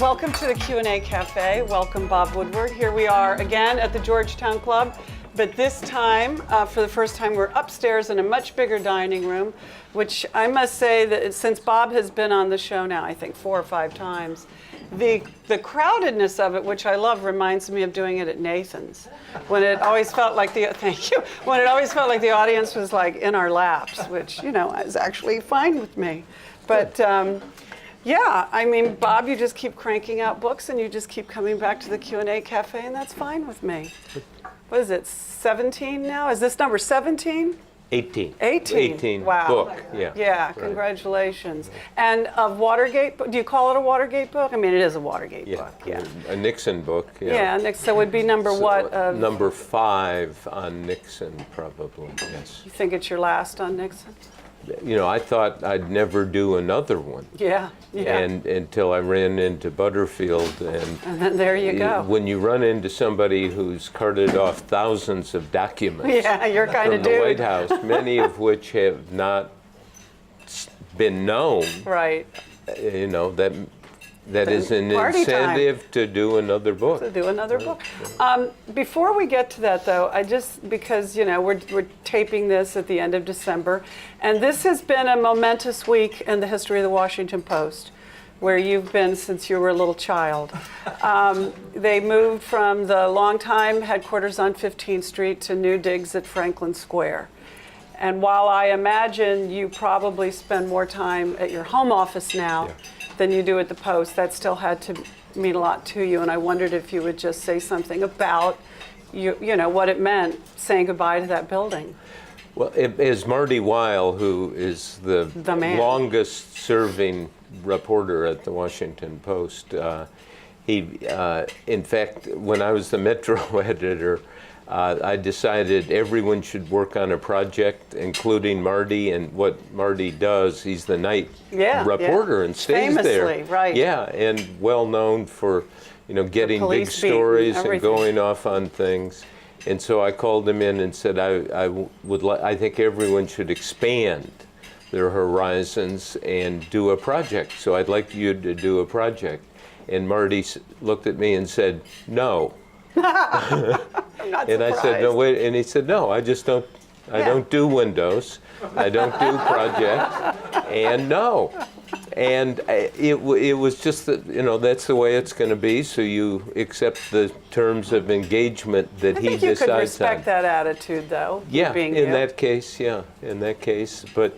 Welcome to the Q&A Café. Welcome, Bob Woodward. Here we are again at the Georgetown Club, but this time, for the first time, we're upstairs in a much bigger dining room, which I must say that since Bob has been on the show now, I think 4 or 5 times, the crowdedness of it, which I love, reminds me of doing it at Nathan's, when it always felt like when it always felt like the audience was like in our laps, which, you know, is actually fine with me. But yeah, I mean, Bob, you just keep cranking out books and you just keep coming back to the Q&A Cafe, and that's fine with me. What is it, 17 now? Is this number 17? 18. 18. Wow. Book, yeah. Yeah, right. Congratulations. And of Watergate, do you call it a Watergate book? I mean, it is a Watergate book, yeah. A Nixon book, yeah. Yeah, Nixon, so it would be number what? Number 5 on Nixon, probably, yes. You think it's your last on Nixon? You know, I thought I'd never do another one. Yeah, yeah. And until I ran into Butterfield, and then there you go. When you run into somebody who's carted off thousands of documents yeah, you're kind from of the dude. White House, many of which have not been known. Right. You know, that is an incentive to do another book. Before we get to that, though, because, you know, we're taping this at the end of December, and this has been a momentous week in the history of the Washington Post, where you've been since you were a little child. They moved from the longtime headquarters on 15th Street to new digs at Franklin Square. And while I imagine you probably spend more time at your home office now than you do at the Post, that still had to mean a lot to you. And I wondered if you would just say something about, you know, what it meant saying goodbye to that building. Well, as Marty Weil, who is the longest serving reporter at the Washington Post, in fact, when I was the Metro editor, I decided everyone should work on a project, including Marty. And what Marty does, he's the night reporter and stays famously, there. Right. Yeah, and well known for, you know, getting big stories and going off on things. And so I called him in and said, I think everyone should expand their horizons and do a project. So I'd like you to do a project. And Marty looked at me and said, no. I'm not and surprised. I said, no, wait. And he said, no, I just don't, I don't do Windows. I don't do projects. And no. And it was just that, you know, that's the way it's going to be. So you accept the terms of engagement that he decides on. I think you could respect that attitude, though. Yeah, in that case, yeah, in that case. But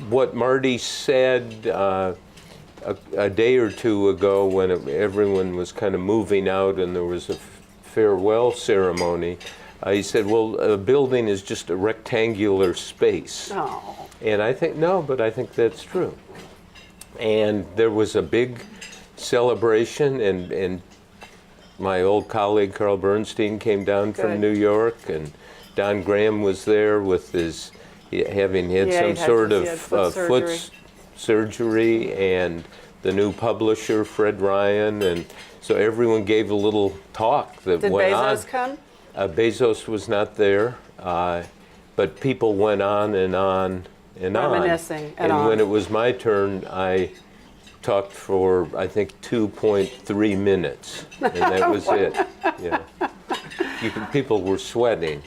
what Marty said a day or two ago, when everyone was kind of moving out and there was a farewell ceremony, he said, well, a building is just a rectangular space. Oh. And I think, no, but I think that's true. And there was a big celebration, and my old colleague Carl Bernstein came down from New York, and Don Graham was there with his, having had some sort of foot surgery, and the new publisher, Fred Ryan, and so everyone gave a little talk that went on. Did Bezos come? Bezos was not there, but people went on and on and reminiscing on. And when it was my turn, I talked for, I think, 2.3 minutes, and that was it. Yeah. People were sweating.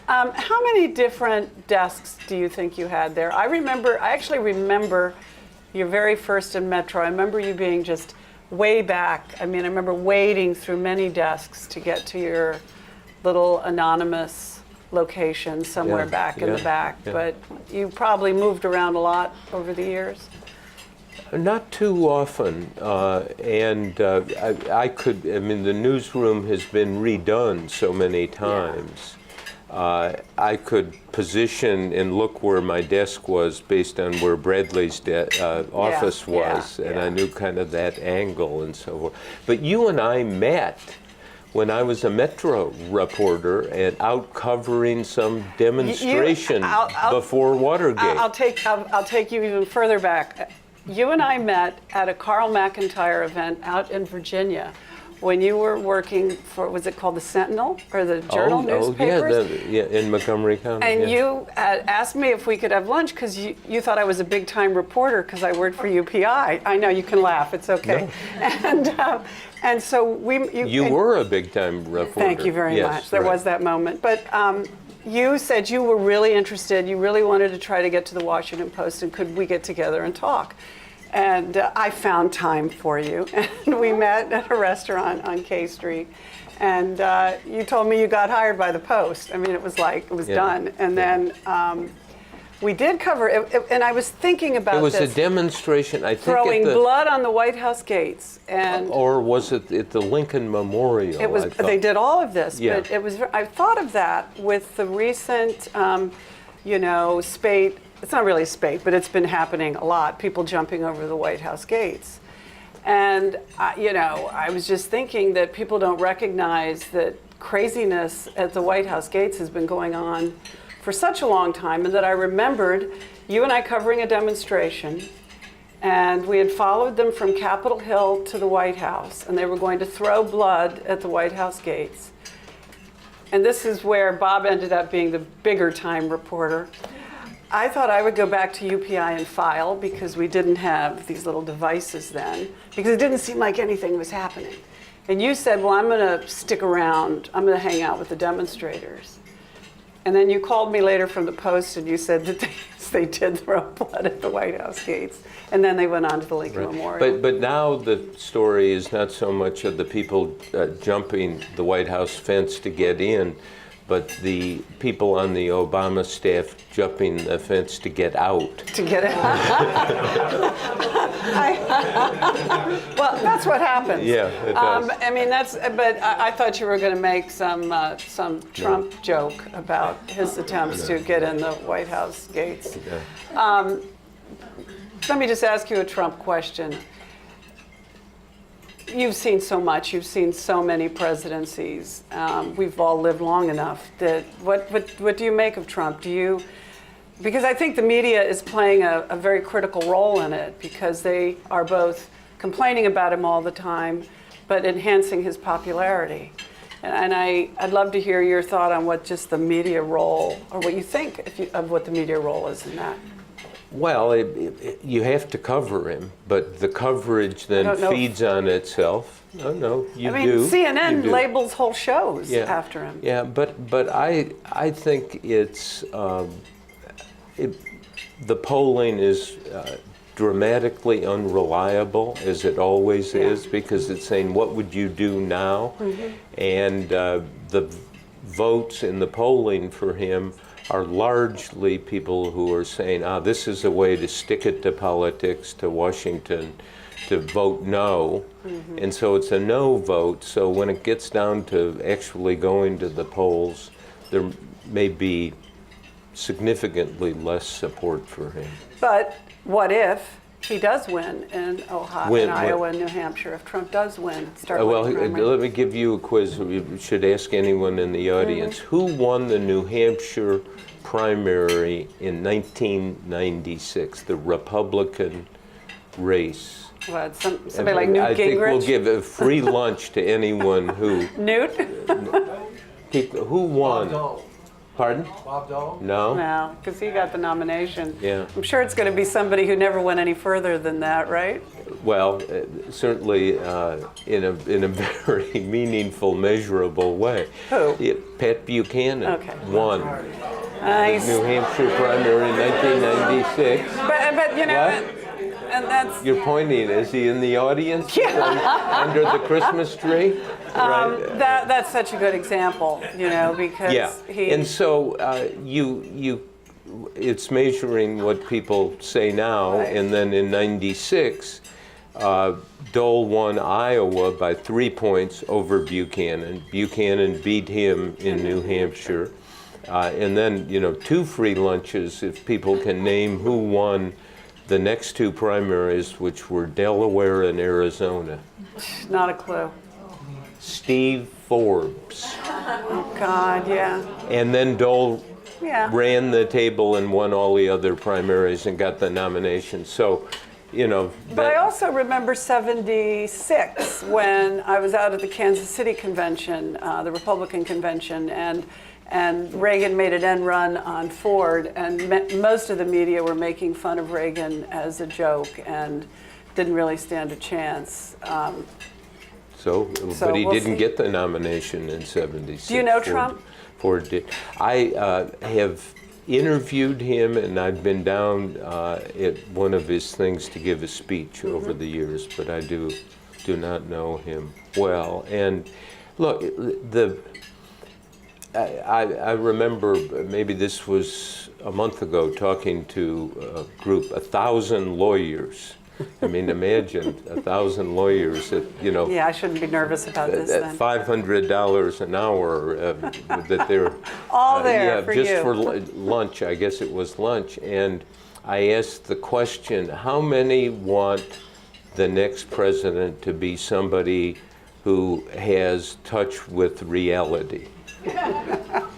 How many different desks do you think you had there? I actually remember your very first in Metro. I remember you being just way back. I mean, I remember wading through many desks to get to your little anonymous location somewhere back in the back. Yeah. But you probably moved around a lot over the years. Not too often, and I mean, the newsroom has been redone so many times. I could position and look where my desk was based on where Bradlee's office was, and I knew kind of that angle and so forth. But you and I met when I was a Metro reporter and out covering some demonstration before Watergate. I'll take you even further back. You and I met at a Carl McIntyre event out in Virginia, when you were working for, was it called the Sentinel or the Journal newspapers? In Montgomery County. And you had asked me if we could have lunch because you thought I was a big-time reporter because I worked for UPI. I know, you can laugh, it's okay. No. And so you were a big-time reporter. Thank you very much. There was that moment. But you said you were really interested, you really wanted to try to get to the Washington Post, and could we get together and talk? And I found time for you, and we met at a restaurant on K Street. And you told me you got hired by the Post. I mean, it was like, it was done. And then we did cover it, and I was thinking about this. It was a demonstration, I think. Throwing blood on the White House gates. And or was it at the Lincoln Memorial? It was. They did all of this, but it was. I thought of that with the recent, spate. It's not really spate, but it's been happening a lot. People jumping over the White House gates. And, I was just thinking that people don't recognize that craziness at the White House gates has been going on for such a long time, and that I remembered you and I covering a demonstration, and we had followed them from Capitol Hill to the White House, and they were going to throw blood at the White House gates. And this is where Bob ended up being the bigger time reporter. I thought I would go back to UPI and file because we didn't have these little devices then, because it didn't seem like anything was happening. And you said, well, I'm going to stick around. I'm going to hang out with the demonstrators. And then you called me later from the Post and you said that they did throw blood at the White House gates. And then they went on to the Lincoln Memorial. But now the story is not so much of the people jumping the White House fence to get in, but the people on the Obama staff jumping the fence to get out. To get out. Well, that's what happens. Yeah, it does. But I thought you were going to make some Trump joke about his attempts to get in the White House gates. Yeah. Let me just ask you a Trump question. You've seen so much. You've seen so many presidencies. We've all lived long enough. What do you make of Trump? Because I think the media is playing a very critical role in it because they are both complaining about him all the time, but enhancing his popularity. And I'd love to hear your thought on what just the media role, or what you think of what the media role is in that. Well, you have to cover him, but the coverage then feeds on itself. No, you do. CNN labels whole shows after him. Yeah, but I think it's the polling is dramatically unreliable, as it always is, because it's saying what would you do now, and the votes in the polling for him are largely people who are saying, this is a way to stick it to politics, to Washington, to vote no. And so it's a no vote. So when it gets down to actually going to the polls, there may be significantly less support for him. But what if he does win in Ohio, in Iowa, and New Hampshire? If Trump does win, let me give you a quiz. You should ask anyone in the audience. Who won the New Hampshire primary in 1996, the Republican race? What, somebody like Newt Gingrich? I think we'll give a free lunch to anyone who... Newt? Who won? Bob Dole. Pardon? Bob Dole? No, because he got the nomination. Yeah. I'm sure it's going to be somebody who never went any further than that, right? Well, certainly in a very meaningful, measurable way. Who? Pat Buchanan won. Nice. New Hampshire primary in 1996. But you know, what? And that's... You're pointing, is he in the audience under the Christmas tree? Right. That's such a good example, because he... And so it's measuring what people say now, and then in 96, Dole won Iowa by 3 points over Buchanan. Buchanan beat him in New Hampshire. And then, 2 free lunches if people can name who won the next 2 primaries, which were Delaware and Arizona. Not a clue. Steve Forbes. Oh, God, yeah. And then Dole ran the table and won all the other primaries and got the nomination. So you know. But I also remember '76 when I was out at the Kansas City convention, the Republican convention, and Reagan made an end run on Ford, and most of the media were making fun of Reagan as a joke and didn't really stand a chance. But he didn't get the nomination in '76. Do you know Trump? Ford did. I have interviewed him, and I've been down at one of his things to give a speech over the years, but I do not know him well. And look, I remember, maybe this was a month ago, talking to a group, 1,000 lawyers. I mean, imagine 1,000 lawyers at, you know. Yeah, I shouldn't be nervous about this then. $500 an hour that they're all there for just you. for lunch. I guess it was lunch, and I asked the question: how many want the next president to be somebody who has touch with reality?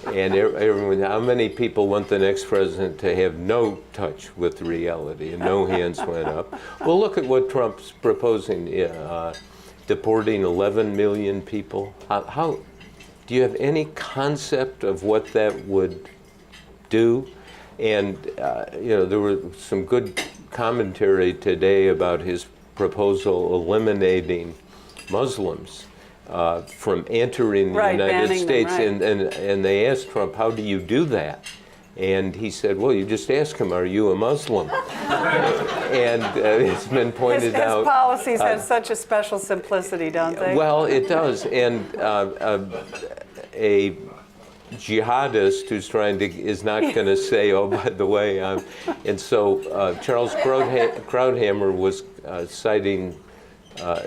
And everyone, how many people want the next president to have no touch with reality? And no hands went up. Well, look at what Trump's proposing, deporting 11 million people. How do you have any concept of what that would do? And you know, there was some good commentary today about his proposal eliminating Muslims from entering the United States, and they asked Trump, how do you do that? And he said, well, you just ask him, are you a Muslim? And it's been pointed out. His policies have such a special simplicity, don't they? Well, it does. And a jihadist who's is not going to say, oh, by the way, I'm. And so Charles Krauthammer was citing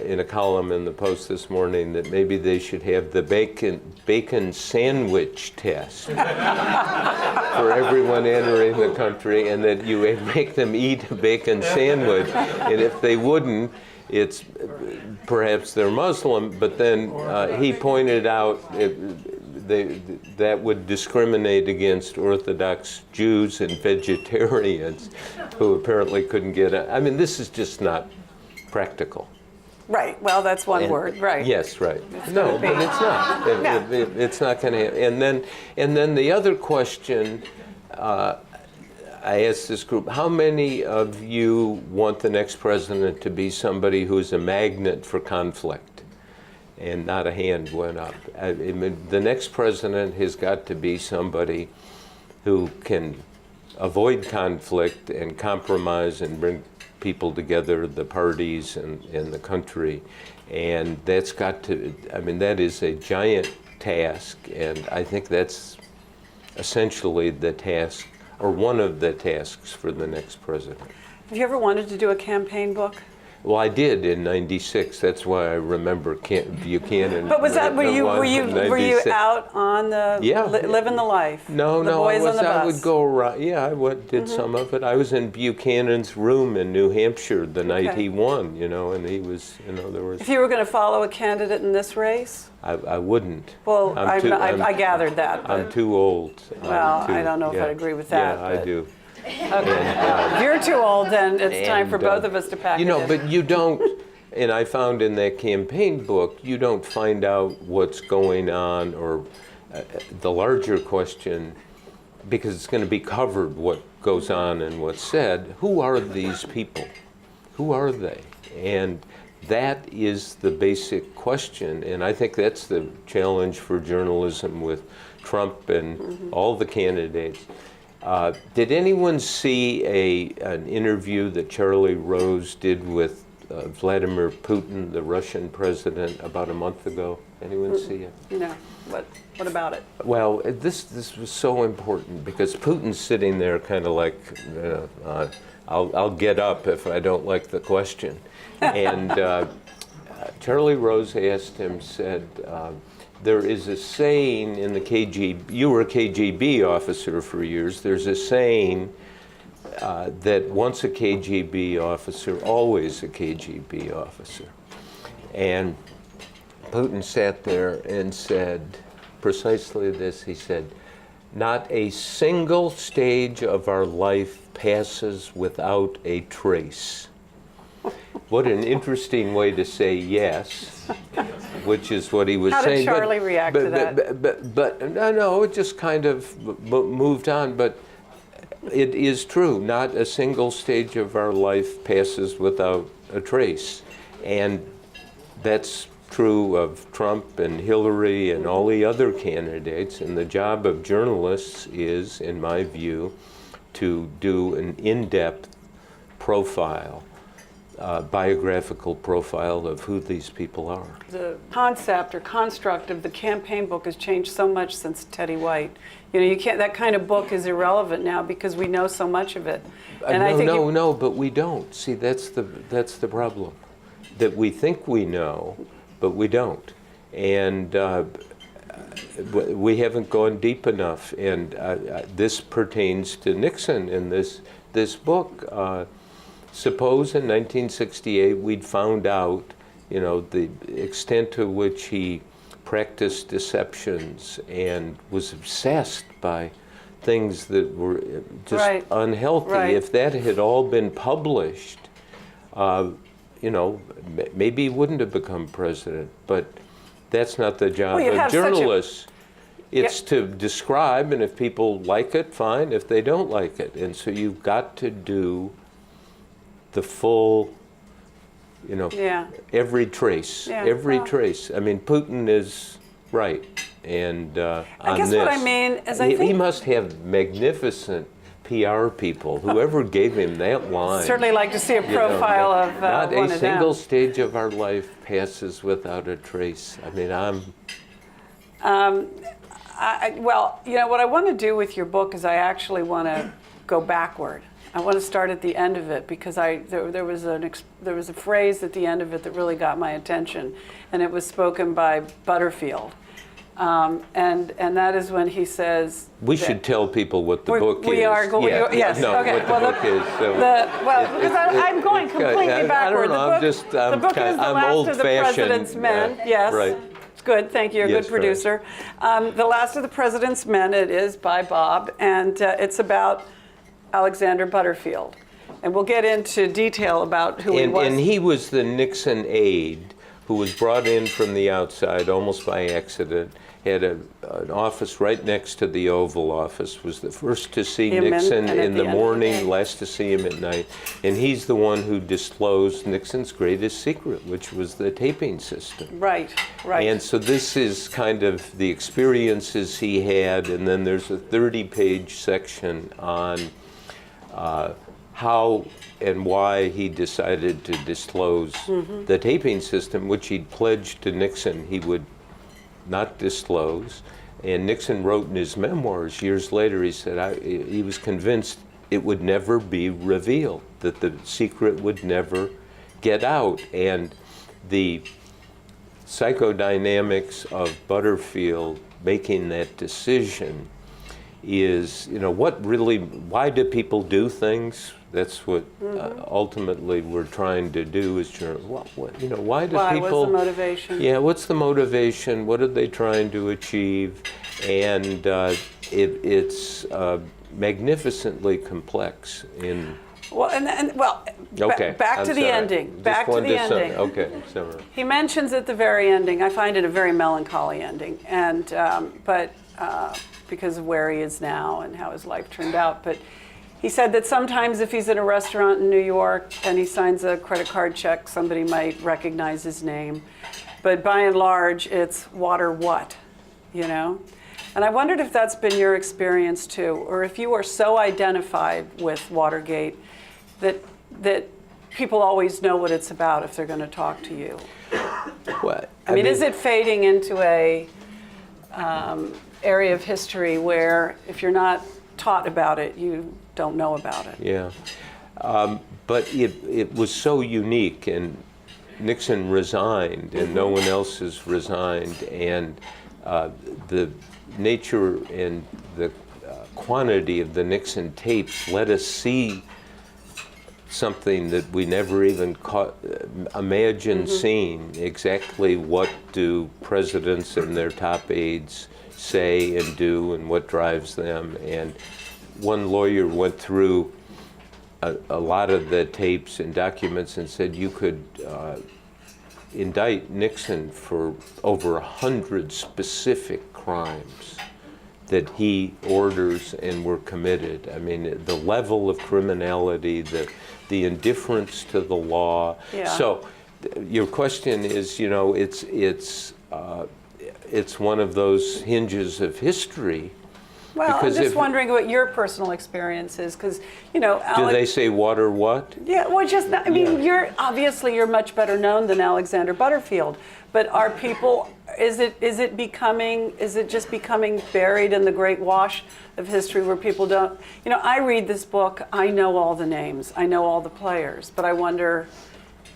in a column in the Post this morning that maybe they should have the bacon sandwich test for everyone entering the country, and that you make them eat a bacon sandwich. And if they wouldn't, it's perhaps they're Muslim, but then he pointed out that would discriminate against Orthodox Jews and vegetarians who apparently couldn't get it. I mean, this is just not practical. Right. Well, that's one word. Right. Yes. Right. No, but it's not. It's not going to. And then the other question, I asked this group: how many of you want the next president to be somebody who's a magnet for conflict? And not a hand went up. I mean, the next president has got to be somebody who can avoid conflict and compromise and bring people together, the parties and the country. And that's got to, I mean, that is a giant task, and I think that's essentially the task, or one of the tasks for the next president. Have you ever wanted to do a campaign book? Well, I did in '96. That's why I remember Buchanan. But was that were you out on the living the life? No, the boys on the bus. I would go around. Yeah, I did some of it. I was in Buchanan's room in New Hampshire the night he won. You know, and he was. You know, there was. If you were going to follow a candidate in this race, I wouldn't. Well, I gathered that. But, I'm too old. Well, I don't know if I agree with that. Yeah, I do. Okay. If you're too old, then it's time for both of us to pack it in. But you don't, and I found in that campaign book, you don't find out what's going on, or the larger question, because it's going to be covered what goes on and what's said. Who are these people? Who are they? And that is the basic question, and I think that's the challenge for journalism with Trump and all the candidates. Did anyone see an interview that Charlie Rose did with Vladimir Putin, the Russian president, about a month ago? Anyone see it? No. What about it? Well, this was so important because Putin's sitting there kind of like, I'll get up if I don't like the question. And Charlie Rose asked him, said, there is a saying in the KGB, you were a KGB officer for years, there's a saying that once a KGB officer, always a KGB officer. And Putin sat there and said precisely this. He said, not a single stage of our life passes without a trace. What an interesting way to say yes, which is what he was How did saying. Charlie react to that? But no, it just kind of moved on. But it is true, not a single stage of our life passes without a trace. And that's true of Trump and Hillary and all the other candidates. And the job of journalists is, in my view, to do an in-depth profile, biographical profile of who these people are. The concept or construct of the campaign book has changed so much since Teddy White. You know, you can't. That kind of book is irrelevant now because we know so much of it. And I think no, but we don't. See, that's the problem. That we think we know, but we don't, and we haven't gone deep enough. And this pertains to Nixon in this book. Suppose in 1968 we'd found out, you know, the extent to which he practiced deceptions and was obsessed by things that were just unhealthy. Right. If that had all been published, you know, maybe he wouldn't have become president. But that's not the job of journalists. It's to describe, and if people like it, fine. If they don't like it, and so you've got to do the full, you know, every trace, trace. I mean, Putin is right, and I guess what I mean is he must have magnificent PR people. Whoever gave him that line. Certainly like to see a profile of not one a of single them. stage of our life passes without a trace. I mean, well, you know, what I want to do with your book is I actually want to go backward. I want to start at the end of it because there was a phrase at the end of it that really got my attention, and it was spoken by Butterfield, and that is when he says we should tell people what the book is. We are going. Yes. No, okay. what the book is. So because I'm going completely backward. I don't know. The book is The Last of the President's Men. Yes. Right. Good, thank you. You're a good producer. Right. The Last of the President's Men. It is by Bob, and it's about Alexander Butterfield. And we'll get into detail about who he was. And he was the Nixon aide who was brought in from the outside almost by accident, had an office right next to the Oval Office, was the first to see Nixon in the morning, last to see him at night. And he's the one who disclosed Nixon's greatest secret, which was the taping system. Right. And so this is kind of the experiences he had, and then there's a 30-page section on how and why he decided to disclose the taping system, which he'd pledged to Nixon he would not disclose. And Nixon wrote in his memoirs years later, he said he was convinced it would never be revealed, that the secret would never get out. And the psychodynamics of Butterfield making that decision is, you know, why do people do things? That's what ultimately we're trying to do as journalists. Why do people? What's the motivation? Yeah, what's the motivation? What are they trying to achieve? And it's magnificently complex in. Well, back to the ending. Back to the ending. Okay, sorry. He mentions at the very ending. I find it a very melancholy ending, and but because of where he is now and how his life turned out, but. He said that sometimes if he's in a restaurant in New York and he signs a credit card check, somebody might recognize his name. But by and large, it's water what, you know? And I wondered if that's been your experience too, or if you are so identified with Watergate that people always know what it's about if they're going to talk to you. What? I mean, is it fading into a area of history where if you're not taught about it, you don't know about it? Yeah, but it was so unique, and Nixon resigned, and no one else has resigned, and the nature and the quantity of the Nixon tapes let us see something that we never even imagined seeing. Exactly what do presidents and their top aides say and do, and what drives them. And one lawyer went through a lot of the tapes and documents and said you could indict Nixon for over 100 specific crimes that he orders and were committed. I mean, the level of criminality, the indifference to the law. Yeah. So your question is, you know, it's one of those hinges of history. Well, because I'm just wondering what your personal experience is, because, you know, do they say water what? Yeah, well, just, I mean, Yeah. you're much better known than Alexander Butterfield, but are people, is it just becoming buried in the great wash of history where people don't, you know, I read this book, I know all the names, I know all the players, but I wonder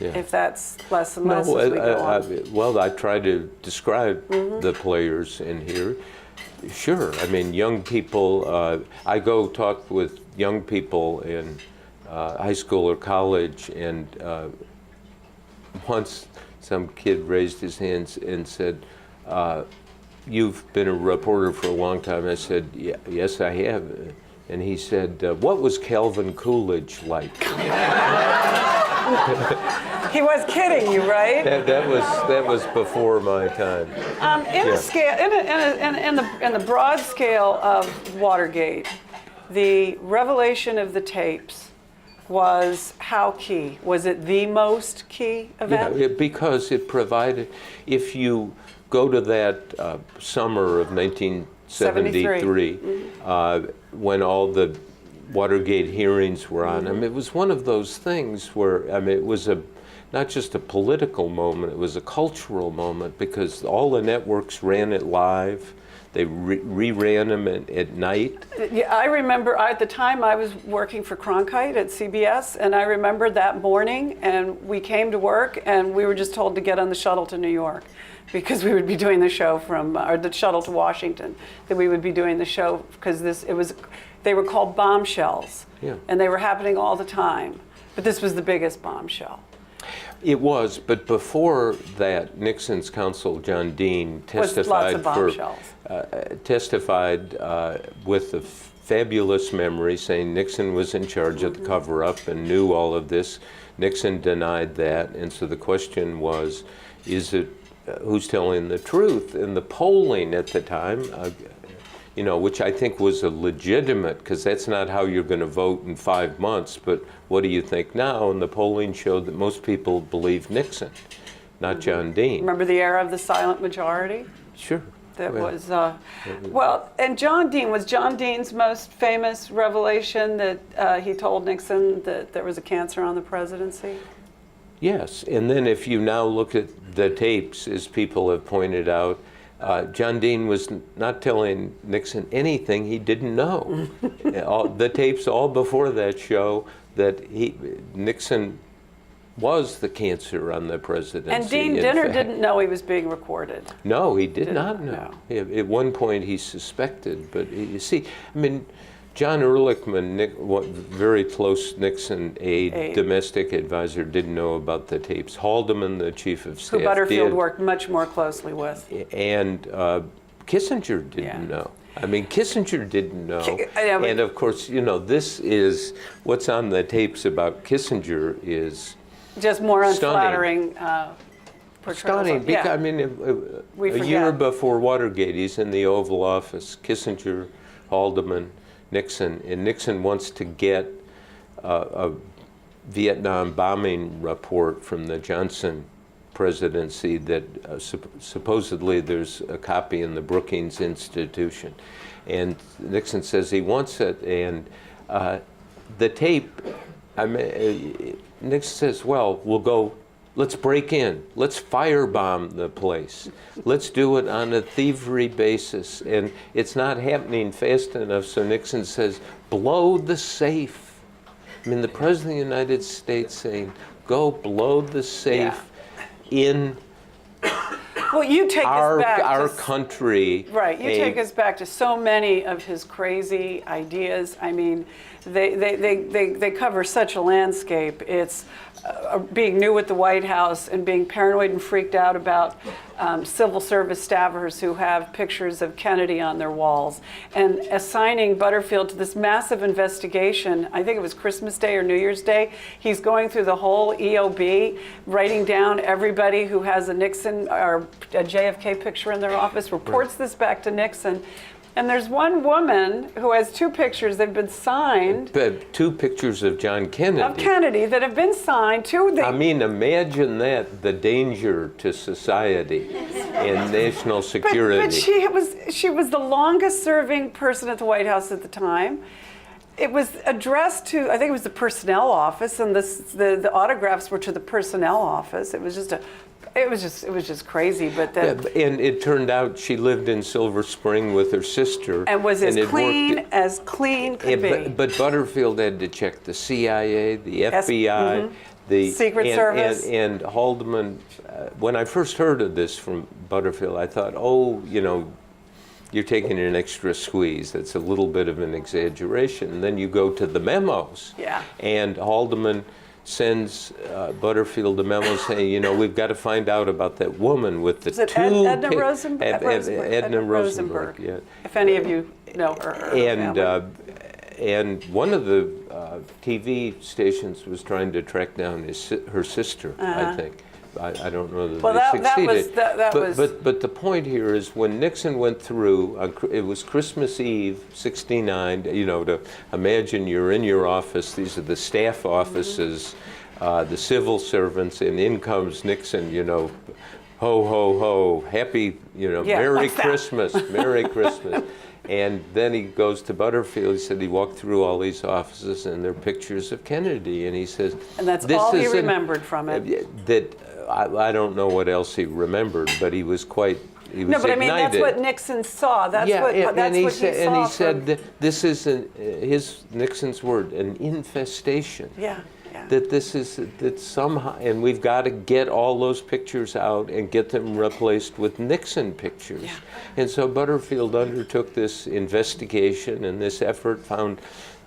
if that's less and less as we go on. Well, I try to describe the players in here. Sure. I mean, young people, I go talk with young people in high school or college, and once some kid raised his hands and said, you've been a reporter for a long time. I said, yes, I have. And he said, what was Calvin Coolidge like? He was kidding you, right? That was before my time. In the broad scale of Watergate, the revelation of the tapes was how key? Was it the most key event? Yeah, because it provided, if you go to that summer of 1973, when all the Watergate hearings were on, I mean, it was one of those things where, I mean, it was not just a political moment, it was a cultural moment, because all the networks ran it live. They reran them at night. Yeah, I remember at the time I was working for Cronkite at CBS, and I remember that morning, and we came to work, and we were just told to get on the shuttle to New York, because we would be doing the show or the shuttle to Washington, that we would be doing the show, because they were called bombshells, and they were happening all the time. But this was the biggest bombshell. It was, but before that, Nixon's counsel, John Dean, testified with a fabulous memory, saying Nixon was in charge of the cover-up and knew all of this. Nixon denied that, and so the question was, is it who's telling the truth? And the polling at the time, you know, which I think was a legitimate, because that's not how you're going to vote in 5 months, but what do you think now? And the polling showed that most people believe Nixon, not John Dean. Remember the era of the silent majority? Sure. And John Dean, was John Dean's most famous revelation that he told Nixon that there was a cancer on the presidency? Yes, and then if you now look at the tapes, as people have pointed out, John Dean was not telling Nixon anything he didn't know. The tapes all before that show that Nixon was the cancer on the presidency. And Dean didn't know he was being recorded. No, he did not know. At one point he suspected, but you see, I mean, John Ehrlichman, very close Nixon aide, domestic advisor, didn't know about the tapes. Haldeman, the chief of staff, who Butterfield worked much more closely with. And Kissinger didn't know. I mean, Kissinger didn't know. And of course, you know, this is, what's on the tapes about Kissinger is just more unflattering portrayals. Stunning. Because, I mean, a year before Watergate, he's in the Oval Office, Kissinger, Haldeman, Nixon, and Nixon wants to get a Vietnam bombing report from the Johnson presidency that supposedly there's a copy in the Brookings Institution. And Nixon says he wants it, and the tape, Nixon says, well, we'll go, let's break in, let's firebomb the place, let's do it on a thievery basis. And it's not happening fast enough, so Nixon says, blow the safe. I mean, the President of the United States saying, go blow the safe in you take us back our country. Right, you take us back to so many of his crazy ideas. I mean, they cover such a landscape. It's being new at the White House and being paranoid and freaked out about civil service staffers who have pictures of Kennedy on their walls, and assigning Butterfield to this massive investigation. I think it was Christmas Day or New Year's Day. He's going through the whole EOB, writing down everybody who has a Nixon or a JFK picture in their office, reports this back to Nixon. And there's one woman who has two pictures. They've been signed. Two pictures of John Kennedy. Of Kennedy that have been signed to. I mean, imagine that, the danger to society and national security. But she was the longest serving person at the White House at the time. It was addressed to, I think it was the personnel office, and the autographs were to the personnel office. It was just crazy. But then, yeah, and it turned out she lived in Silver Spring with her sister, and was as clean could be. But Butterfield had to check the CIA, the FBI, the Secret Service, and Haldeman. When I first heard of this from Butterfield, I thought, oh, you're taking an extra squeeze. That's a little bit of an exaggeration. And then you go to the memos, and Haldeman sends Butterfield a memo saying, we've got to find out about that woman with the Edna Rosenberg? Edna Rosenberg, yeah. If any of you know her. And one of the TV stations was trying to track down her sister, I think. I don't know that they succeeded. But the point here is when Nixon went through, it was Christmas Eve, '69, to imagine you're in your office, these are the staff offices, the civil servants, and in comes Nixon, ho, ho, ho, happy, Merry Christmas, Merry Christmas. And then he goes to Butterfield. He said he walked through all these offices, and there are pictures of Kennedy. And he says, and that's all he remembered from it. That I don't know what else he remembered, but he was quite. He was but I mean ignited. That's what Nixon saw. That's what he saw. And he said that this is Nixon's word, an infestation. Yeah. That somehow, and we've got to get all those pictures out and get them replaced with Nixon pictures. Yeah. And so Butterfield undertook this investigation, and this effort found,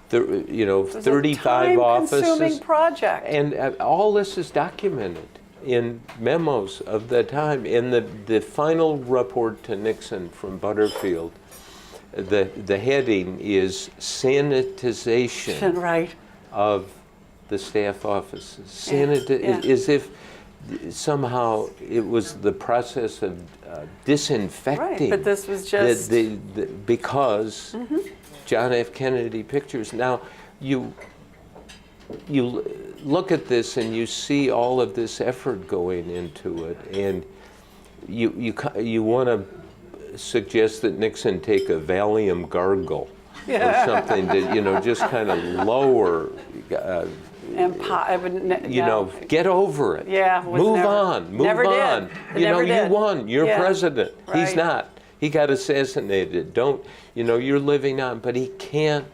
35 offices. Time-consuming project. And all this is documented in memos of the time. In the final report to Nixon from Butterfield, the heading is sanitization right. of the staff offices. As if somehow it was the process of disinfecting. Right, but this was just because John F. Kennedy Pictures. Now you look at this and you see all of this effort going into it, and you want to suggest that Nixon take a Valium gargle or something to just kind of lower. Get over it. Yeah, move on. You won. You're president. Right. He's not. He got assassinated. You're living on. But he can't.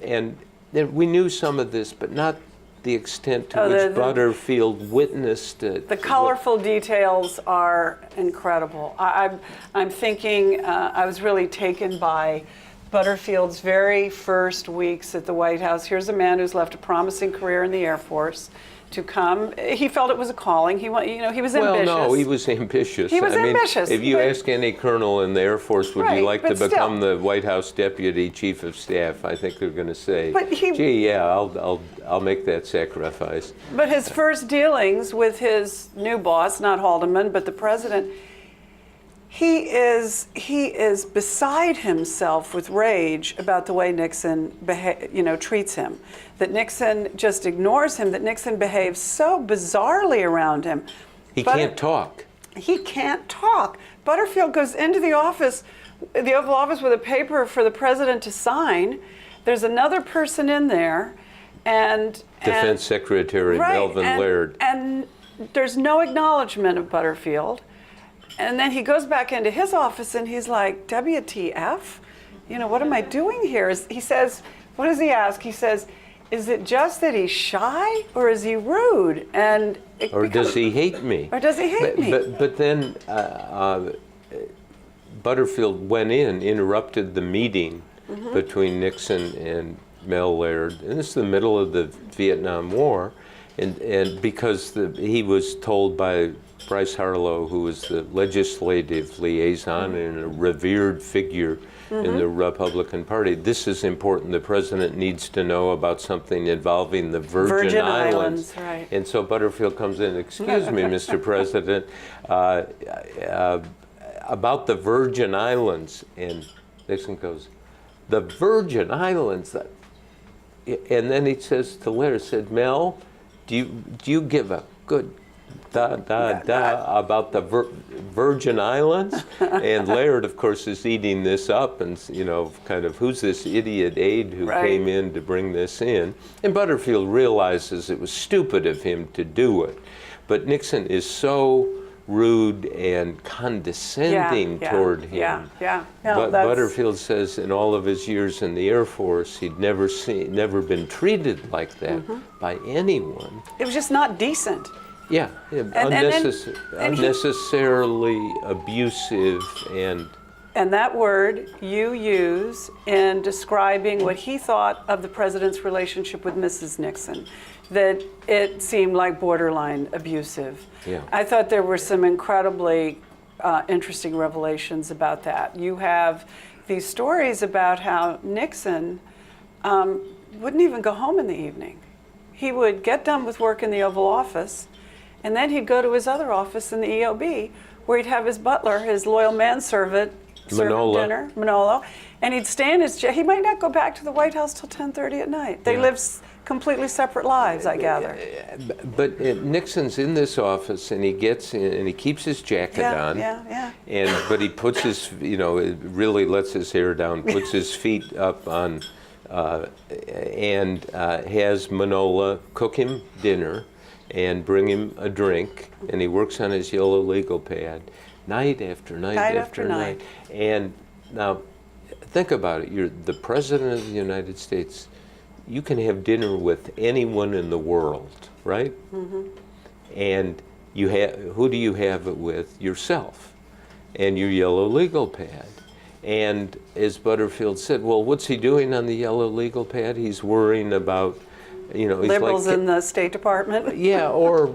And we knew some of this, but not the extent to which Butterfield witnessed it. The colorful details are incredible. I'm thinking I was really taken by Butterfield's very first weeks at the White House. Here's a man who's left a promising career in the Air Force to come. He felt it was a calling. He was ambitious. Well, no, he was ambitious. He was ambitious. If you ask any colonel in the Air Force, would you like to become the White House Deputy Chief of Staff? I think they're going to say, gee, yeah, I'll make that sacrifice. But his first dealings with his new boss, not Haldeman, but the president, he is beside himself with rage about the way Nixon treats him. That Nixon just ignores him. That Nixon behaves so bizarrely around him. He can't talk. He can't talk. Butterfield goes into the office, the Oval Office, with a paper for the president to sign. There's another person in there, and Defense Secretary Melvin Laird. And there's no acknowledgement of Butterfield. And then he goes back into his office and he's like, WTF? What am I doing here? He says, what does he ask? He says, is it just that he's shy or is he rude? Does he hate me? Or does he hate me? But then Butterfield went in, interrupted the meeting between Nixon Mel Laird, and this is the middle of the Vietnam War, and because he was told by Bryce Harlow, who was the legislative liaison and a revered figure in the Republican Party, this is important. The president needs to know about something involving the Virgin Islands. Right. And so Butterfield comes in, excuse me, Mr. President, about the Virgin Islands. And Nixon goes, the Virgin Islands? And then he says to Laird, said, Mel, do you give a good about the Virgin Islands? And Laird, of course, is eating this up and, kind of, who's this idiot aide who came in to bring this in? And Butterfield realizes it was stupid of him to do it. But Nixon is so rude and condescending toward him. But Butterfield says in all of his years in the Air Force, he'd never been treated like that by anyone. It was just not decent. Yeah, unnecessarily abusive and that word you use in describing what he thought of the president's relationship with Mrs. Nixon, that it seemed like borderline abusive. Yeah. I thought there were some incredibly interesting revelations about that. You have these stories about how Nixon wouldn't even go home in the evening. He would get done with work in the Oval Office, and then he'd go to his other office in the EOB, where he'd have his butler, his loyal manservant, serve him dinner, Manolo, and he'd stay in his chair. He might not go back to the White House till 10:30 at night. They lived completely separate lives, I gather. But Nixon's in this office, and he gets in, and he keeps his jacket on. But he puts his, really lets his hair down, puts his feet up on, and has Manola cook him dinner and bring him a drink, and he works on his yellow legal pad night after night after night. And now, think about it. You're the President of the United States. You can have dinner with anyone in the world, right? And who do you have it with? Yourself and your yellow legal pad. And as Butterfield said, well, what's he doing on the yellow legal pad? He's worrying about, liberals in the State Department. Or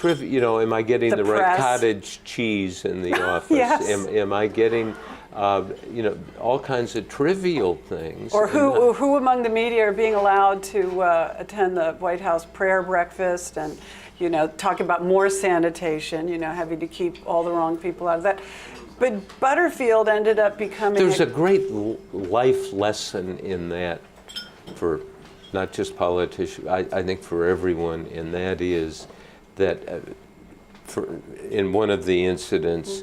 am I getting the right press. Cottage cheese in the office? Yes. Am I getting, all kinds of trivial things? Or who among the media are being allowed to attend the White House prayer breakfast and, talk about more sanitation, having to keep all the wrong people out of that. But Butterfield ended up becoming... There's a great life lesson in that for not just politicians, I think for everyone, and that is that in one of the incidents,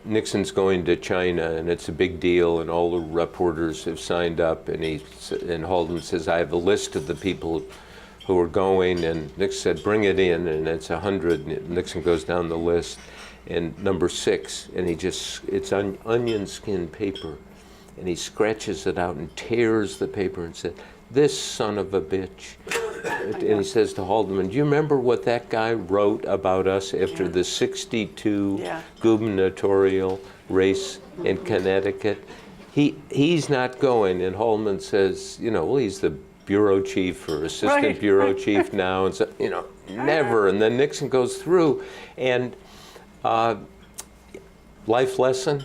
Nixon's going to China, and it's a big deal, and all the reporters have signed up, and Haldeman says, I have a list of the people who are going, and Nixon said, bring it in, and it's 100, and Nixon goes down the list, and number 6, and it's on onion skin paper, and he scratches it out and tears the paper and said, this son of a bitch. And he says to Haldeman, do you remember what that guy wrote about us after the 62 gubernatorial race in Connecticut? He's not going. And Haldeman says, well, he's the bureau chief or assistant bureau chief now. And so, never. And then Nixon goes through. And life lesson,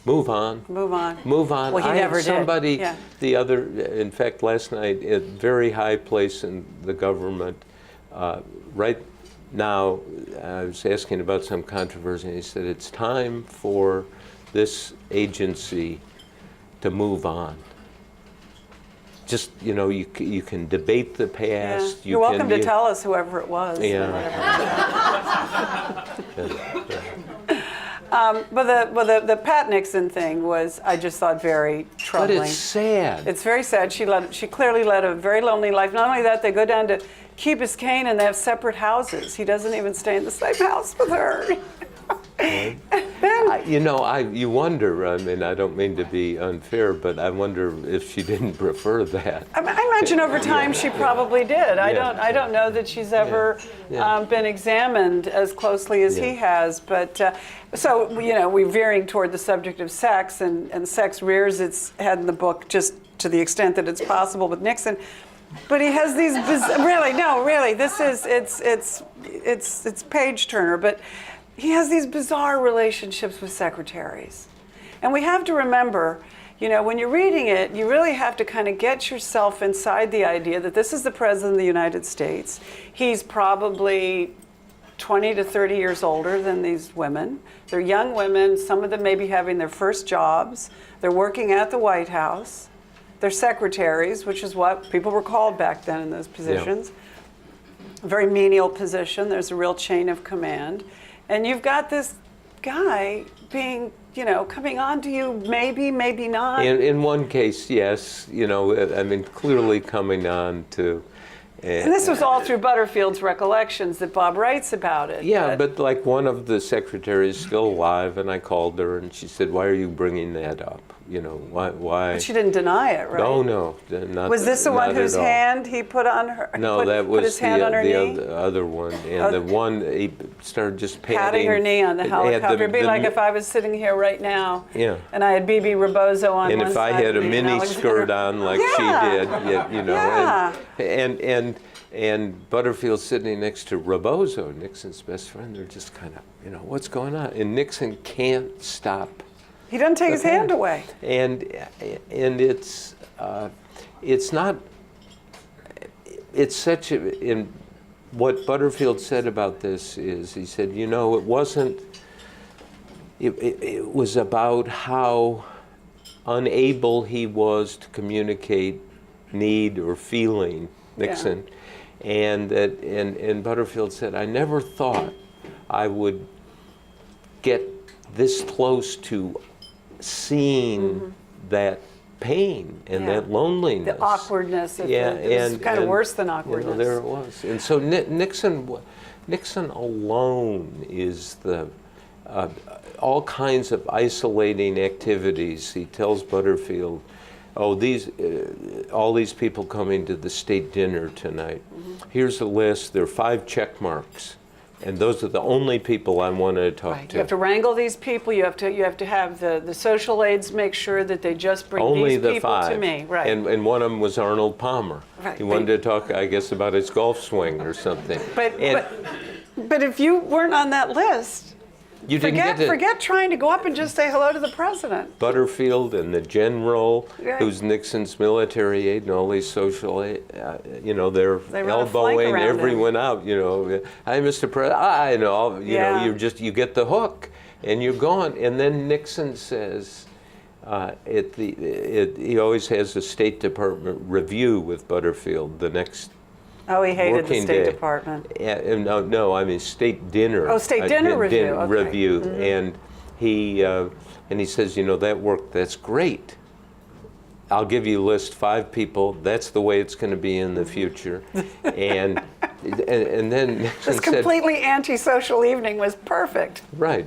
move on. Move on. Move on. Well, he never did. Somebody in fact, last night, at a very high place in the government, right now, I was asking about some controversy, and he said, it's time for this agency to move on. Just, you can debate the past. You're welcome to tell us, whoever it was. But the Pat Nixon thing was, I just thought, very troubling. But it's sad. It's very sad. She clearly led a very lonely life. Not only that, they go down to Key Biscayne and they have separate houses. He doesn't even stay in the same house with her. You wonder, I don't mean to be unfair, but I wonder if she didn't prefer that. I imagine over time she probably did. I don't know that she's ever been examined as closely as he has. But so we're veering toward the subject of sex, and sex rears its head in the book just to the extent that it's possible with Nixon. But he has these really, this is it's page turner. But he has these bizarre relationships with secretaries, and we have to remember, you know, when you're reading it, you really have to kind of get yourself inside the idea that this is the President of the United States. He's probably 20 to 30 years older than these women. They're young women. Some of them may be having their first jobs. They're working at the White House. They're secretaries, which is what people were called back then in those positions. Yeah. A very menial position. There's a real chain of command. And you've got this guy being, you know, coming on to you, maybe, maybe not. In one case, yes, you know, I mean, clearly coming on to. And this was all through Butterfield's recollections that Bob writes about it. Yeah, but like one of the secretaries still alive, and I called her, and she said, "Why are you bringing that up? You know, why?" But she didn't deny it, right? No, not. Was this the one whose hand he put on her? No, that was put his hand on her knee? The other one, and the one he started just patting her knee on the helicopter. It'd be like if I was sitting here right now, yeah, and I had BB Rebozo on and one if side I had a of me, mini skirt on like she did, you know, and Butterfield sitting next to Rebozo, Nixon's best friend. They're just kind of, you know, what's going on? And Nixon can't stop. He doesn't take his hand away. And it's not. It's such a. In what Butterfield said about this is, he said, you know, it wasn't. It was about how unable he was to communicate need or feeling, Nixon. Yeah. And Butterfield said, I never thought I would get this close to seeing that pain and that loneliness. The awkwardness. It was kind of worse than awkwardness. You know, there it was. And so Nixon alone is the all kinds of isolating activities. He tells Butterfield, oh, all these people coming to the state dinner tonight. Mm-hmm. Here's a list. There are 5 check marks, and those are the only people I want to talk to. You have to wrangle these people. You have to have the social aides make sure that they just bring only these people 5. to me. Right. And one of them was Arnold Palmer. Right. He wanted to talk, I guess, about his golf swing or something. But if you weren't on that list. You didn't forget trying to go up and just say hello to the president. Butterfield and the general, who's Nixon's military aide, and all these social aide, you know, they're elbowing everyone out. You know, hi, Mr. President. I know. You know, you get the hook, and you're gone. And then Nixon says, he always has a State Department review with Butterfield the next. Oh, he hated the State Department. No, I mean state dinner. Oh, state dinner review. Review, mm-hmm. And he says, you know, that worked. That's great. I'll give you a list 5 people. That's the way it's going to be in the future. and then this completely antisocial evening was perfect. Right.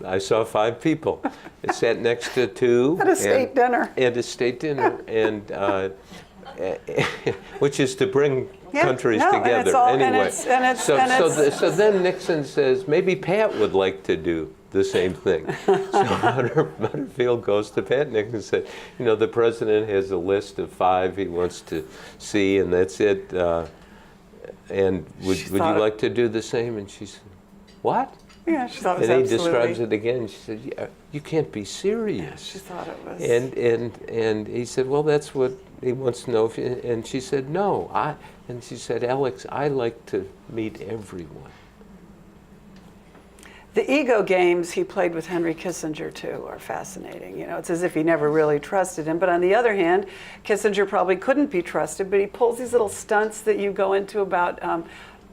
I saw 5 people. I sat next to 2 at a state dinner. At a state dinner, and which is to bring countries together anyway. So then Nixon says, maybe Pat would like to do the same thing. So Butterfield goes to Pat Nixon and said, you know, the president has a list of 5 he wants to see, and that's it. And would you like to do the same? And she said, what? Yeah, she thought it was and he describes it again. She said, yeah, you can't be serious. Yeah, she thought it was. And he said, well, that's what he wants to know. And she said, no. And she said, Alex, I like to meet everyone. The ego games he played with Henry Kissinger, too, are fascinating. You know, it's as if he never really trusted him. But on the other hand, Kissinger probably couldn't be trusted, but he pulls these little stunts that you go into about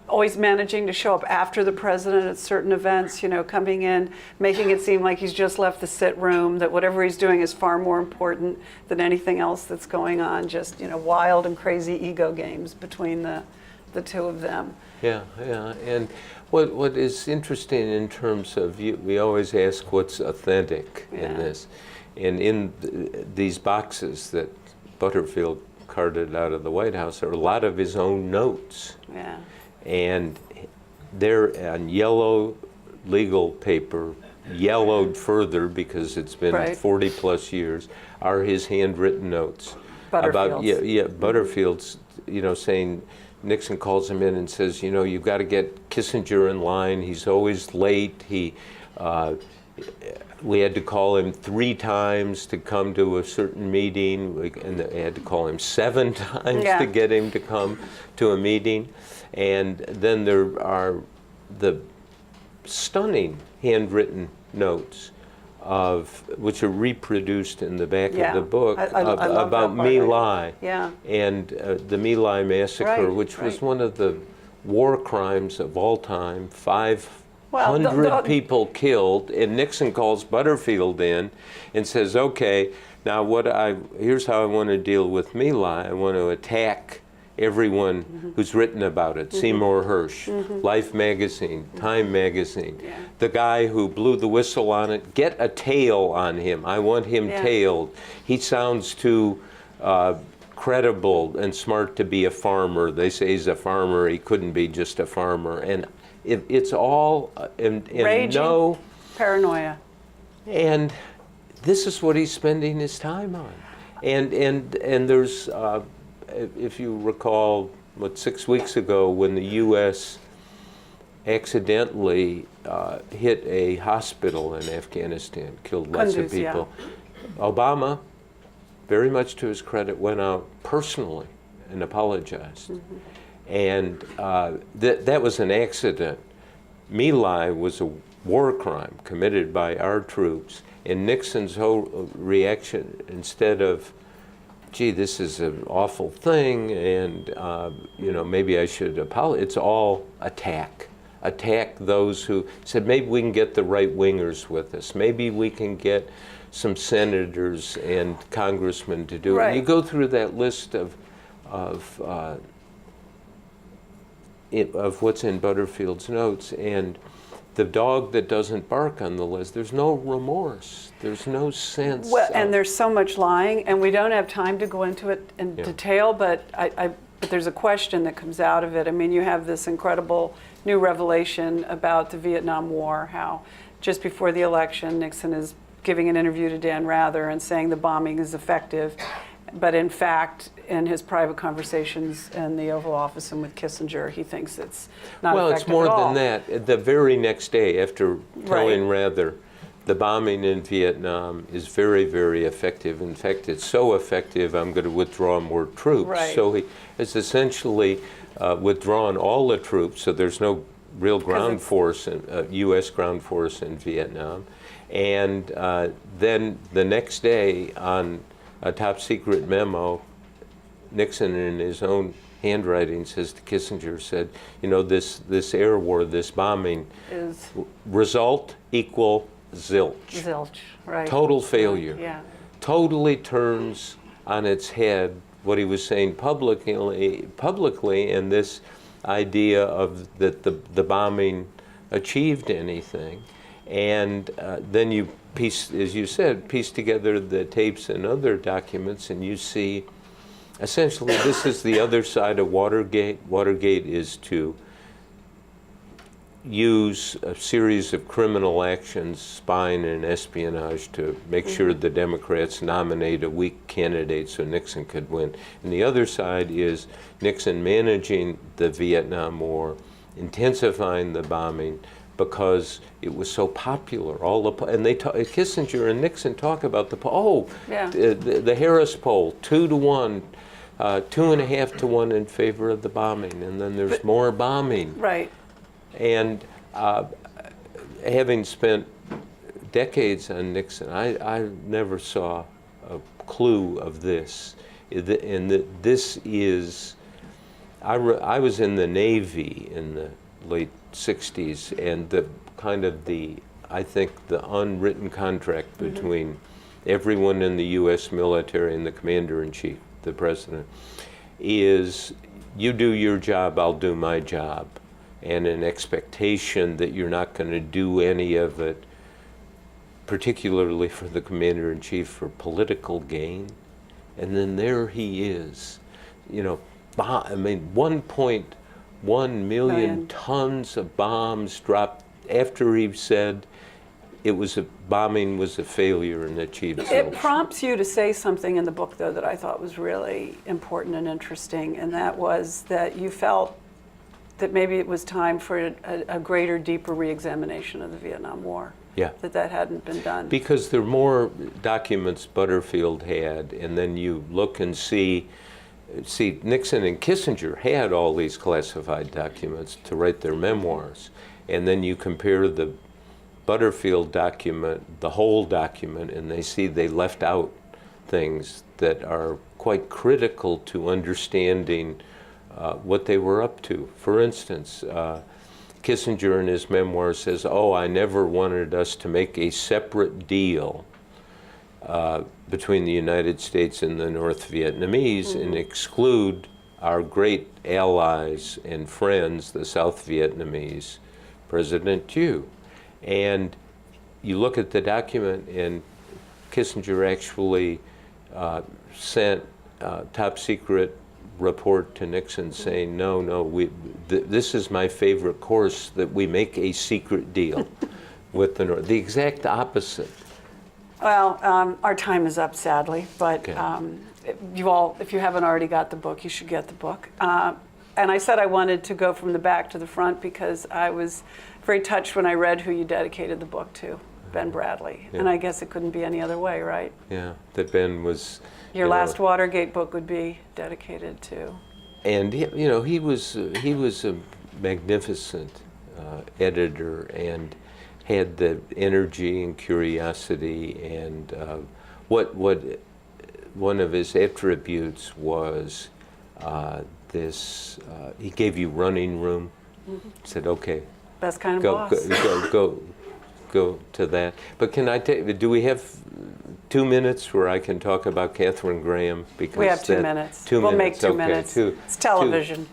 always managing to show up after the president at certain events, you know, coming in, making it seem like he's just left the sit room, that whatever he's doing is far more important than anything else that's going on, just, you know, wild and crazy ego games between the 2 of them. Yeah. And what is interesting in terms of, we always ask what's authentic in this. And in these boxes that Butterfield carted out of the White House are a lot of his own notes. Yeah. And they're on yellow legal paper, yellowed further because it's been 40 plus years, are his handwritten notes. about Butterfields. Butterfield's, saying Nixon calls him in and says, you've got to get Kissinger in line. He's always late. We had to call him 3 times to come to a certain meeting, and they had to call him 7 times to get him to come to a meeting. And then there are the stunning handwritten notes which are reproduced in the back of the book I love about that part. My Lai Yeah. and the My Lai massacre, which was one of the war crimes of all time. 500 people killed, and Nixon calls Butterfield in and says, okay, now here's how I want to deal with My Lai. I want to attack everyone who's written about it. Seymour Hersh, Life magazine, Time magazine. The guy who blew the whistle on it, get a tail on him. I want him tailed. He sounds too credible and smart to be a farmer. They say he's a farmer. He couldn't be just a farmer. And it's all Raging paranoia. And this is what he's spending his time on. And there's, if you recall, 6 weeks ago when the U.S. accidentally hit a hospital in Afghanistan, killed lots of people. Obama, very much to his credit, went out personally and apologized. And that was an accident. My Lai was a war crime committed by our troops, and Nixon's whole reaction, instead of, gee, this is an awful thing, and maybe I should apologize, it's all attack. Attack those who said, maybe we can get the right-wingers with us. Maybe we can get some senators and congressmen to do it. And you go through that list of what's in Butterfield's notes, and the dog that doesn't bark on the list, there's no remorse, there's no sense. Well, and there's so much lying, and we don't have time to go into it in detail, but but there's a question that comes out of it. I mean, you have this incredible new revelation about the Vietnam War, how just before the election, Nixon is giving an interview to Dan Rather and saying the bombing is effective. But in fact, in his private conversations in the Oval Office and with Kissinger, he thinks it's not effective at all. Well, it's more than that. The very next day, after telling Rather, the bombing in Vietnam is very, very effective. In fact, it's so effective, I'm going to withdraw more troops. So he has essentially withdrawn all the troops, so there's no real ground force, U.S. ground force in Vietnam. And then the next day, on a top secret memo, Nixon in his own handwriting says to Kissinger, said, this air war, this bombing, is result equal zilch. Zilch, right. Total failure. Yeah. Totally turns on its head what he was saying publicly, and this idea of that the bombing achieved anything. And then you piece, as you said, piece together the tapes and other documents, and you see, essentially, this is the other side of Watergate. Watergate is to use a series of criminal actions, spying and espionage, to make sure the Democrats nominate a weak candidate so Nixon could win. And the other side is Nixon managing the Vietnam War, intensifying the bombing, because it was so popular. And Kissinger and Nixon talk about the Harris poll, 2-1, 2.5-1 in favor of the bombing, and then there's more bombing. Right. And having spent decades on Nixon, I never saw a clue of this. And this is, I was in the Navy in the late 60s, and I think the unwritten contract between everyone in the U.S. military and the commander-in-chief, the president, is you do your job, I'll do my job, and an expectation that you're not going to do any of it, particularly for the commander-in-chief, for political gain. And then there he is, 1.1 million tons of bombs dropped after he said bombing was a failure and achieved It so. prompts you to say something in the book, though, that I thought was really important and interesting, and that was that you felt that maybe it was time for a greater, deeper re-examination of the Vietnam War. Yeah. That hadn't been done. Because there are more documents Butterfield had, and then you look and see Nixon and Kissinger had all these classified documents to write their memoirs, and then you compare the Butterfield document, the whole document, and they see they left out things that are quite critical to understanding what they were up to. For instance, Kissinger in his memoir says, I never wanted us to make a separate deal between the United States and the North Vietnamese and exclude our great allies and friends, the South Vietnamese, President Thieu. And you look at the document, and Kissinger actually sent a top secret report to Nixon saying, no, this is my favorite course, that we make a secret deal with the North. The exact opposite. Well, our time is up, sadly, but Okay. if you haven't already got the book, you should get the book. And I said I wanted to go from the back to the front because I was very touched when I read who you dedicated the book to, Ben Bradlee. Yeah. And I guess it couldn't be any other way, right? Yeah, that Ben was. Your last Watergate book would be dedicated to. And he was a magnificent editor and had the energy and curiosity, and what one of his attributes was this. He gave you running room. Said, okay, Best kind of boss. go to that. But can I do we have 2 minutes where I can talk about Katharine Graham? Because We have 2 minutes. 2 We'll minutes. make 2 Okay, minutes. two- It's television.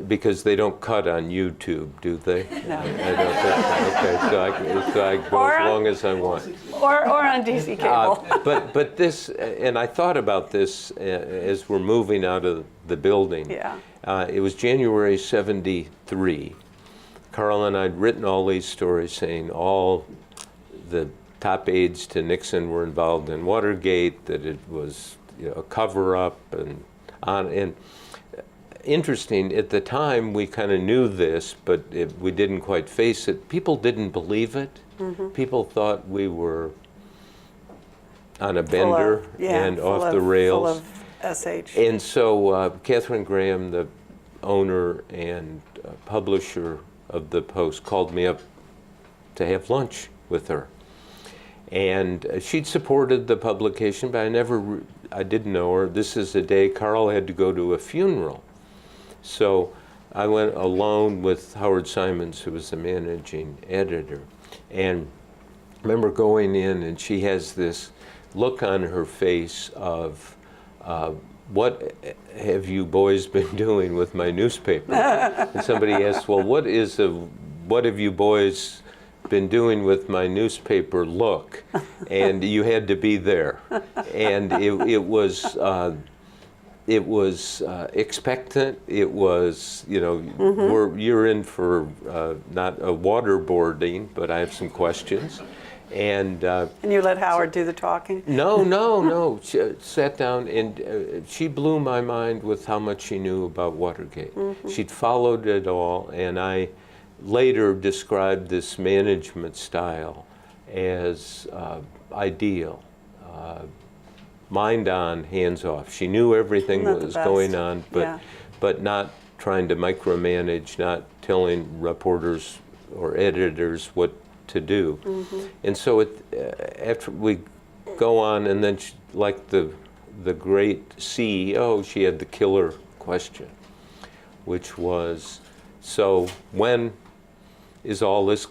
Because they don't cut on YouTube, do they? No. I don't think, okay, so I go Or as on- long as I want. Or on DC cable. But this, and I thought about this as we're moving out of the building. Yeah. It was January '73. Carl and I had written all these stories saying all the top aides to Nixon were involved in Watergate, that it was a cover-up, and on. And interesting, at the time we kind of knew this, but we didn't quite face it. People didn't believe it. People thought we were on a bender and off the rails. Full of SH. And so Katharine Graham, the owner and publisher of the Post, called me up to have lunch with her. And she'd supported the publication, but I didn't know her. This is the day Carl had to go to a funeral. So I went alone with Howard Simons, who was the managing editor. And I remember going in, and she has this look on her face of, what have you boys been doing with my newspaper? And somebody asked, well, what have you boys been doing with my newspaper look? And you had to be there. And it was expectant. It was, you're in for not a waterboarding, but I have some questions. And you let Howard do the talking? No. She sat down, and she blew my mind with how much she knew about Watergate. She'd followed it all, and I later described this management style as ideal. Mind on, hands off. She knew everything that was going on, but not trying to micromanage, not telling reporters or editors what to do. And so after we go on, and then like the great CEO, she had the killer question, which was, so when is all this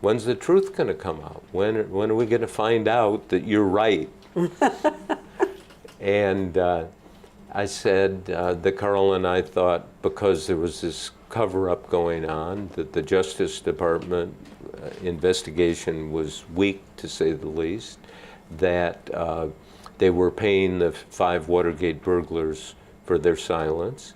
when's the truth gonna come out? When are we gonna find out that you're right? And I said that Carl and I thought, because there was this cover-up going on, that the Justice Department investigation was weak, to say the least, that they were paying the 5 Watergate burglars for their silence,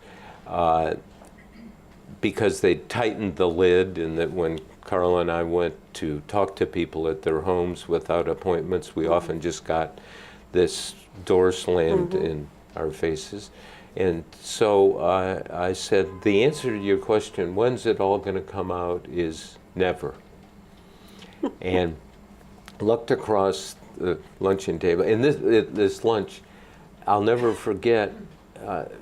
because they tightened the lid, and that when Carol and I went to talk to people at their homes without appointments. We often just got this door slammed in our faces. And so I said, the answer to your question, when's it all going to come out, is never. And looked across the luncheon table. And this lunch, I'll never forget,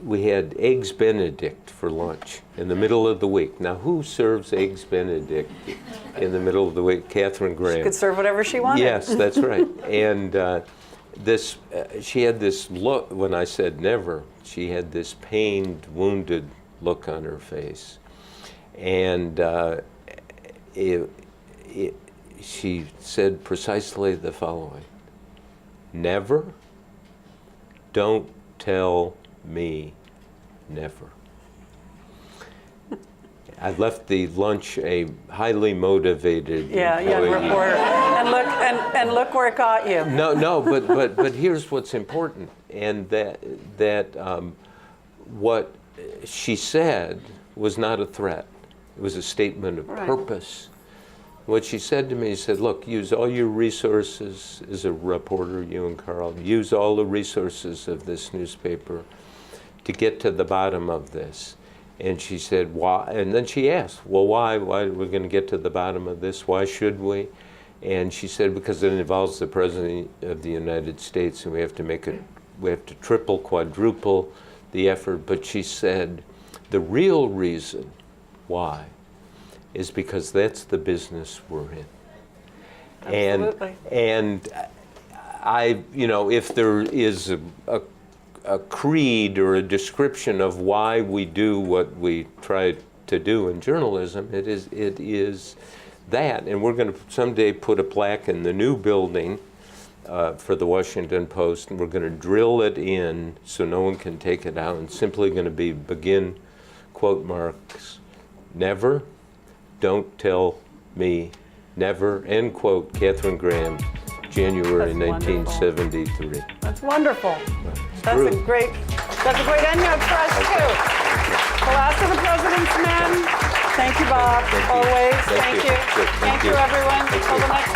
we had Eggs Benedict for lunch in the middle of the week. Now, who serves Eggs Benedict in the middle of the week? Katharine Graham. She could serve whatever she wanted. Yes, that's right. And she had this look, when I said never, she had this pained, wounded look on her face. And she said precisely the following: never, don't tell me never. I left the lunch a highly motivated young reporter. And look where it got you. No, but here's what's important, and that what she said was not a threat. It was a statement of purpose. What she said to me, she said, look, use all your resources as a reporter, you and Carl, use all the resources of this newspaper to get to the bottom of this. And she said, why? And then she asked, well, why? Why are we going to get to the bottom of this? Why should we? And she said, because it involves the President of the United States, and we have to triple, quadruple the effort. But she said, the real reason why is because that's the business we're in. Absolutely. And I, if there is a creed or a description of why we do what we try to do in journalism, it is that. And we're going to someday put a plaque in the new building for the Washington Post, and we're going to drill it in so no one can take it out, and simply going to begin quote marks, never, don't tell me never, end quote, Katharine Graham, January 1973. That's wonderful. That's a great end note for us too. The last of the President's Men. Thank you, Bob. Always. Thank you. Thank you, everyone. Until the next